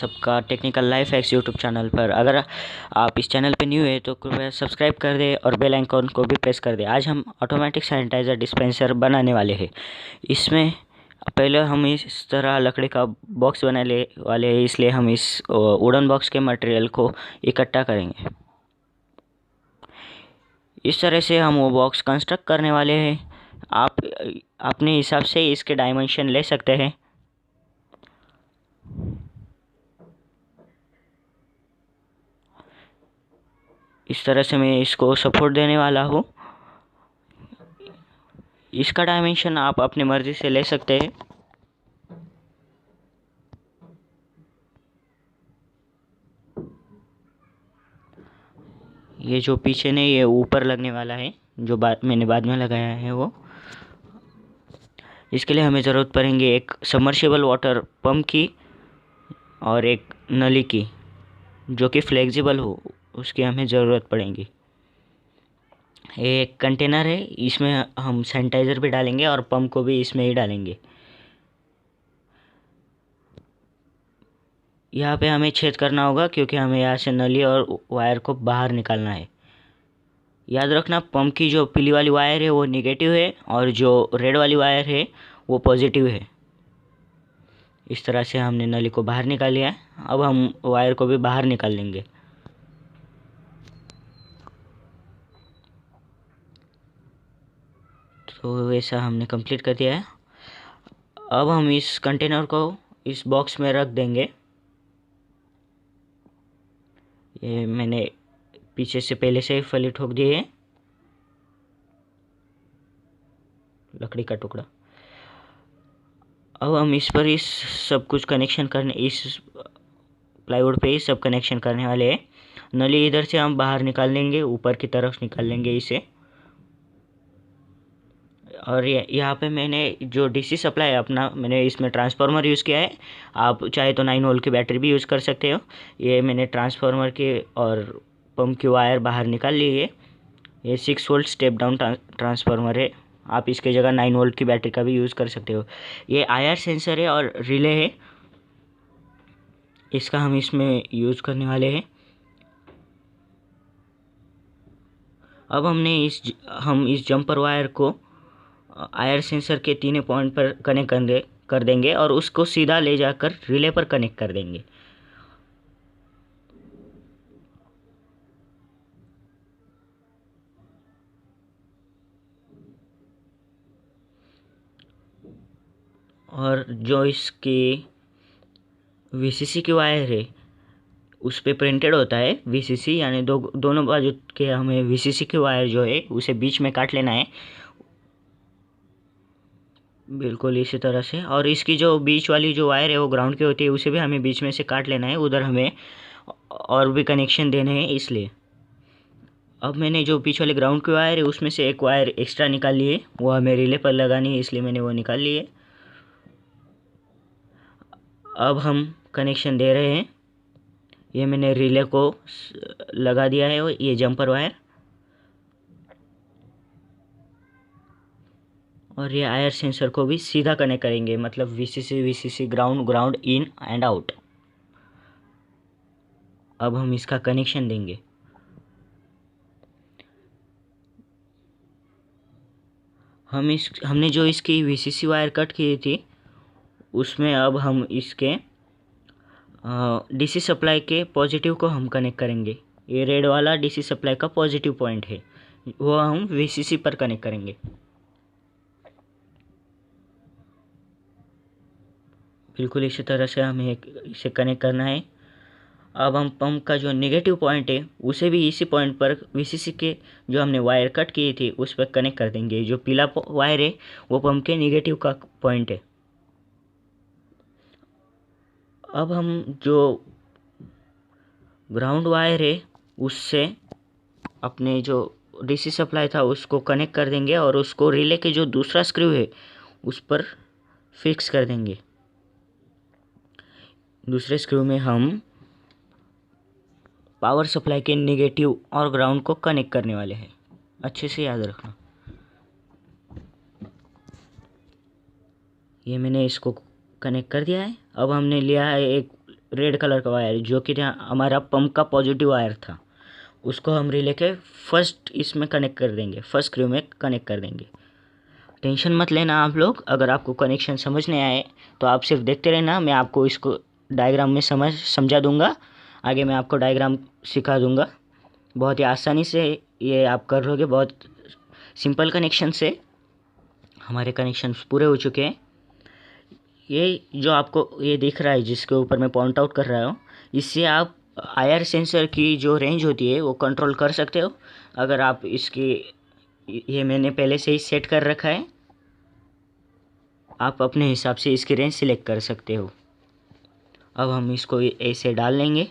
सबका technical life hacks YouTube channel पर। अगर आप इस चैनल पे न्यू है तो कृपया सब्सक्राइब कर दें और बेल आइकन को भी प्रेस कर दें। आज हम ऑटोमेटिक सैनिटाइज़र डिस्पेंसर बनाने वाले हैं। इसमें पहले हम इस तरह लकड़ी का बॉक्स बनाने वाले हैं, इसलिए हम इस वुडन बॉक्स के मटेरियल को इकट्ठा करेंगे। इस तरह से हम वो बॉक्स कंस्ट्रक्ट करने वाले हैं। आप अपने हिसाब से इसके डायमेंशन ले सकते हैं। इस तरह से मैं इसको सपोर्ट देने वाला हूँ। इसका डायमेंशन आप अपनी मर्ज़ी से ले सकते हैं। ये जो पीछे ने ये ऊपर लगने वाला है, जो मैंने बाद में लगाया है वो। इसके लिए हमें ज़रूरत पड़ेंगे एक सबमर्सिबल वाटर पंप की और एक नली की जो कि फ्लेक्सिबल हो, उसकी हमें ज़रूरत पड़ेगी। एक कंटेनर है, इसमें हम सैनिटाइज़र भी डालेंगे और पंप को भी इसमें ही डालेंगे। यहाँ पे हमें छेद करना होगा क्योंकि हमें यहाँ से नली और वायर को बाहर निकालना है। याद रखना, पंप की जो पीली वाली वायर है वो निगेटिव है और जो रेड वाली वायर है वो पॉजिटिव है। इस तरह से हमने नली को बाहर निकाल लिया है। अब हम वायर को भी बाहर निकाल लेंगे। तो ऐसा हमने कंप्लीट कर दिया है। अब हम इस कंटेनर को इस बॉक्स में रख देंगे। ये मैंने पीछे से पहले से ही फली ठोक दी है, लकड़ी का टुकड़ा। अब हम इस पर इस सब कुछ कनेक्शन करने, इस प्लाईवुड पे ही सब कनेक्शन करने वाले हैं। नली इधर से हम बाहर निकाल लेंगे, ऊपर की तरफ निकाल लेंगे इसे। और यहाँ पे मैंने जो डीसी सप्लाई अपना, मैंने इसमें ट्रांसफार्मर यूज़ किया है। आप चाहे तो 9 वोल्ट की बैटरी भी यूज़ कर सकते हो। ये मैंने ट्रांसफार्मर के और पंप की वायर बाहर निकाल ली है। ये 6 वोल्ट स्टेप डाउन ट्रांसफार्मर है। आप इसके जगह 9 वोल्ट की बैटरी का भी यूज़ कर सकते हो। ये IR सेंसर है और रिले है, इसका हम इसमें यूज़ करने वाले हैं। अब हम इस जंपर वायर को IR सेंसर के 3 पॉइंट पर कनेक्ट कर देंगे और उसको सीधा ले जाकर रिले पर कनेक्ट कर देंगे। और जो इसकी VCC की वायर है उस पर प्रिंटेड होता है VCC, यानी दोनों बाजू के हमें VCC की वायर जो है उसे बीच में काट लेना है, बिल्कुल इसी तरह से। और इसकी जो बीच वाली जो वायर है वो ग्राउंड की होती है, उसे भी हमें बीच में से काट लेना है। उधर हमें और भी कनेक्शन देने हैं इसलिए। अब मैंने जो बीच वाले ग्राउंड की वायर है उसमें से एक वायर एक्स्ट्रा निकाल ली है, वो हमें रिले पर लगानी है, इसलिए मैंने वो निकाल ली है। अब हम कनेक्शन दे रहे हैं। ये मैंने रिले को लगा दिया है, ये जंपर वायर। और ये IR सेंसर को भी सीधा कनेक्ट करेंगे, मतलब VCC ground in and out. अब हम इसका कनेक्शन देंगे। हमने जो इसकी VCC वायर कट की थी उसमें अब हम इसके DC सप्लाई के पॉजिटिव को हम कनेक्ट करेंगे। ये रेड वाला DC सप्लाई का पॉजिटिव पॉइंट है, वो हम VCC पर कनेक्ट करेंगे। बिल्कुल इसी तरह से हमें इसे कनेक्ट करना है। अब हम पंप का जो नेगेटिव पॉइंट है उसे भी इसी पॉइंट पर VCC के जो हमने वायर कट की थी उस पर कनेक्ट कर देंगे। जो पीला वायर है वो पंप के नेगेटिव का पॉइंट है। अब हम जो ग्राउंड वायर है उससे अपने जो DC सप्लाई था उसको कनेक्ट कर देंगे और उसको रिले के जो दूसरा स्क्रू है उस पर फिक्स कर देंगे। दूसरे स्क्रू में हम पावर सप्लाई के नेगेटिव और ग्राउंड को कनेक्ट करने वाले हैं। अच्छे से याद रखना। ये मैंने इसको कनेक्ट कर दिया है। अब हमने लिया है एक रेड कलर का वायर जो कि हमारा पंप का पॉजिटिव वायर था, उसको हम रिले के फर्स्ट इसमें कनेक्ट कर देंगे, फर्स्ट स्क्रू में कनेक्ट कर देंगे। टेंशन मत लेना आप लोग, अगर आपको कनेक्शन समझ नहीं आए तो आप सिर्फ देखते रहना, मैं आपको इसको डायग्राम में समझा दूंगा। आगे मैं आपको डायग्राम सिखा दूंगा, बहुत ही आसानी से ये आप कर लोगे। बहुत सिंपल कनेक्शन से हमारे कनेक्शन पूरे हो चुके हैं। ये जो आपको ये दिख रहा है जिसके ऊपर मैं पॉइंट आउट कर रहा हूँ, इससे आप आईआर सेंसर की जो रेंज होती है वो कंट्रोल कर सकते हो। अगर आप इसकी, ये मैंने पहले से ही सेट कर रखा है, आप अपने हिसाब से इसकी रेंज सिलेक्ट कर सकते हो। अब हम इसको ऐसे डाल लेंगे,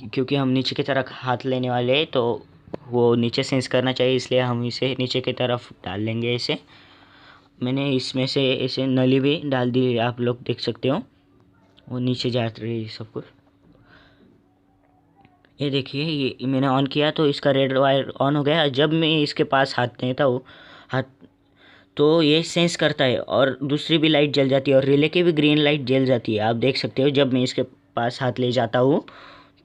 क्योंकि हम नीचे की तरफ हाथ लेने वाले हैं तो वो नीचे सेंस करना चाहिए, इसलिए हम इसे नीचे की तरफ डाल लेंगे। ऐसे मैंने इसमें से ऐसे नली भी डाल दी, आप लोग देख सकते हो वो नीचे जा रही है सब कुछ। ये देखिए, ये मैंने ऑन किया तो इसका रेड वायर ऑन हो गया। जब मैं इसके पास हाथ नहीं था वो हाथ, तो ये सेंस करता है और दूसरी भी लाइट जल जाती है और रिले की भी ग्रीन लाइट जल जाती है। आप देख सकते हो जब मैं इसके पास हाथ ले जाता हूँ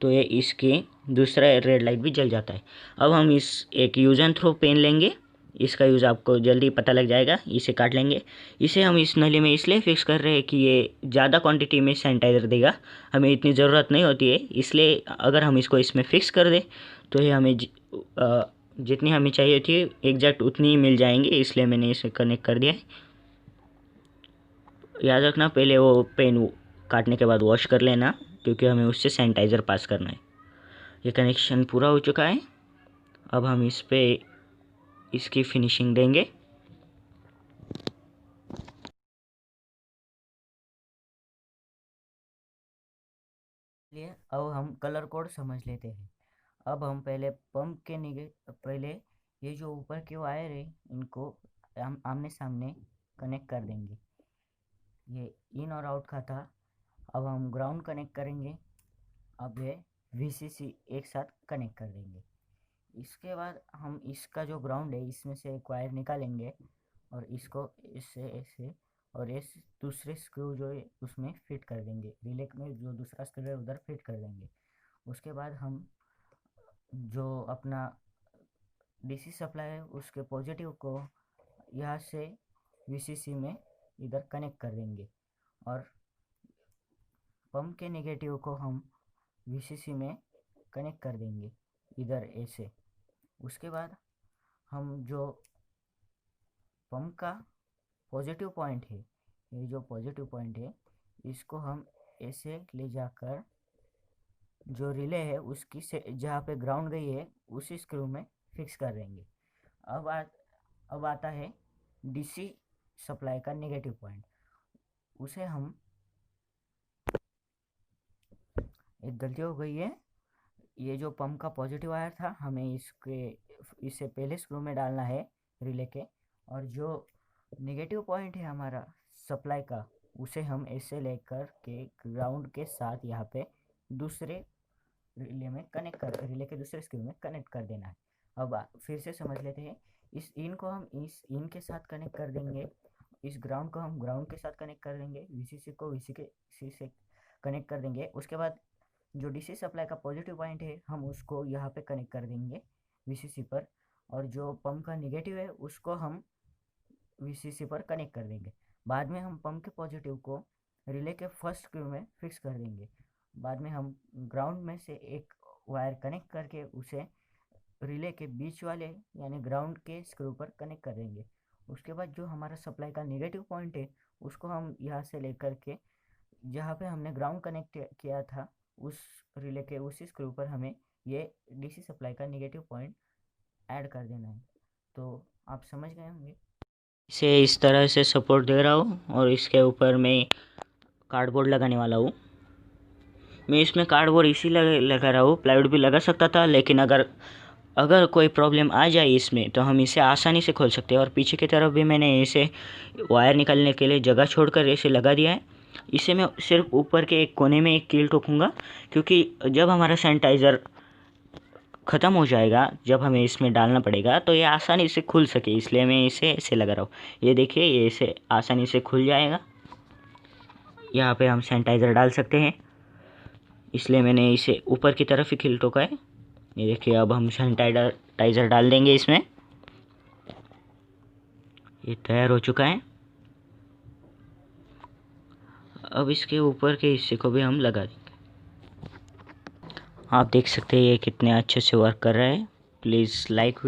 तो ये इसकी दूसरा रेड लाइट भी जल जाता है। अब हम इस एक यूज एंड थ्रो पेन लेंगे, इसका यूज़ आपको जल्दी पता लग जाएगा। इसे काट लेंगे। इसे हम इस नली में इसलिए फिक्स कर रहे हैं कि ये ज़्यादा क्वांटिटी में सैनिटाइज़र देगा, हमें इतनी ज़रूरत नहीं होती है। इसलिए अगर हम इसको इसमें फिक्स कर दें तो ये हमें जितनी हमें चाहिए थी एग्जैक्ट उतनी ही मिल जाएंगी, इसलिए मैंने इसे कनेक्ट कर दिया है। याद रखना पहले वो पेन काटने के बाद वॉश कर लेना, क्योंकि हमें उससे सैनिटाइज़र पास करना है। ये कनेक्शन पूरा हो चुका है। अब हम इस पे इसकी फिनिशिंग देंगे। लिए अब हम कलर कोड समझ लेते हैं। अब हम पहले पंप के पहले ये जो ऊपर के वायर है इनको हम आमने सामने कनेक्ट कर देंगे। ये इन और आउट का था। अब हम ग्राउंड कनेक्ट करेंगे। अब ये वीसीसी एक साथ कनेक्ट कर देंगे। इसके बाद हम इसका जो ग्राउंड है इसमें से एक वायर निकालेंगे और इसको इससे ऐसे और इस दूसरे स्क्रू जो है उसमें फिट कर देंगे। रिले में जो दूसरा स्क्रू है उधर फिट कर देंगे। उसके बाद हम जो अपना डीसी सप्लाई है उसके पॉजिटिव को यहाँ से वीसीसी में इधर कनेक्ट कर देंगे और पंप के नेगेटिव को हम वीसीसी में कनेक्ट कर देंगे इधर ऐसे। उसके बाद हम जो पंप का पॉजिटिव पॉइंट है, ये जो पॉजिटिव पॉइंट है इसको हम ऐसे ले जाकर जो रिले है उसकी से जहाँ पे ग्राउंड गई है उसी स्क्रू में फिक्स कर देंगे। अब आता है डीसी सप्लाई का नेगेटिव पॉइंट। उसे हम, एक गलती हो गई है, ये जो पंप का पॉजिटिव वायर था हमें इसे पहले स्क्रू में डालना है रिले के, और जो नेगेटिव पॉइंट है हमारा सप्लाई का उसे हम ऐसे लेकर के ग्राउंड के साथ यहाँ पे दूसरे रिले के दूसरे स्क्रू में कनेक्ट कर देना है। अब फिर से समझ लेते हैं। इस इन को हम इस इन के साथ कनेक्ट कर देंगे, इस ग्राउंड को हम ग्राउंड के साथ कनेक्ट कर देंगे, वीसीसी को वीसीसी से कनेक्ट कर देंगे। उसके बाद जो डीसी सप्लाई का पॉजिटिव पॉइंट है हम उसको यहाँ पे कनेक्ट कर देंगे वीसीसी पर, और जो पंप का नेगेटिव है उसको हम वीसीसी पर कनेक्ट कर देंगे। बाद में हम पंप के पॉजिटिव को रिले के फर्स्ट स्क्रू में फिक्स कर देंगे। बाद में हम ग्राउंड में से एक वायर कनेक्ट करके उसे रिले के बीच वाले यानी ग्राउंड के स्क्रू पर कनेक्ट कर देंगे। उसके बाद जो हमारा सप्लाई का नेगेटिव पॉइंट है उसको हम यहाँ से लेकर के जहाँ पे हमने ग्राउंड कनेक्ट किया था उस रिले के उसी स्क्रू पर हमें ये डीसी सप्लाई का नेगेटिव पॉइंट ऐड कर देना है। तो आप समझ गए होंगे। इसे इस तरह से सपोर्ट दे रहा हूँ और इसके ऊपर मैं कार्डबोर्ड लगाने वाला हूँ। मैं इसमें कार्डबोर्ड इसी लगा रहा हूँ, प्लाईवुड भी लगा सकता था, लेकिन अगर कोई प्रॉब्लम आ जाए इसमें तो हम इसे आसानी से खोल सकते हैं। और पीछे की तरफ भी मैंने इसे वायर निकालने के लिए जगह छोड़कर इसे लगा दिया है। इसे मैं सिर्फ ऊपर के एक कोने में एक कील ठोकूँगा, क्योंकि जब हमारा सैनिटाइज़र ख़त्म हो जाएगा जब हमें इसमें डालना पड़ेगा, तो ये आसानी से खुल सके, इसलिए मैं इसे ऐसे लगा रहा हूँ। ये देखिए ये इसे आसानी से खुल जाएगा। यहाँ पे हम सैनिटाइज़र डाल सकते हैं, इसलिए मैंने इसे ऊपर की तरफ ही खिल ठोका है। ये देखिए अब हम सैनिटाइज़र डाल देंगे इसमें। ये तैयार हो चुका है। अब इसके ऊपर के हिस्से को भी हम लगा देंगे। आप देख सकते हैं ये कितने अच्छे से वर्क कर रहा है। Please like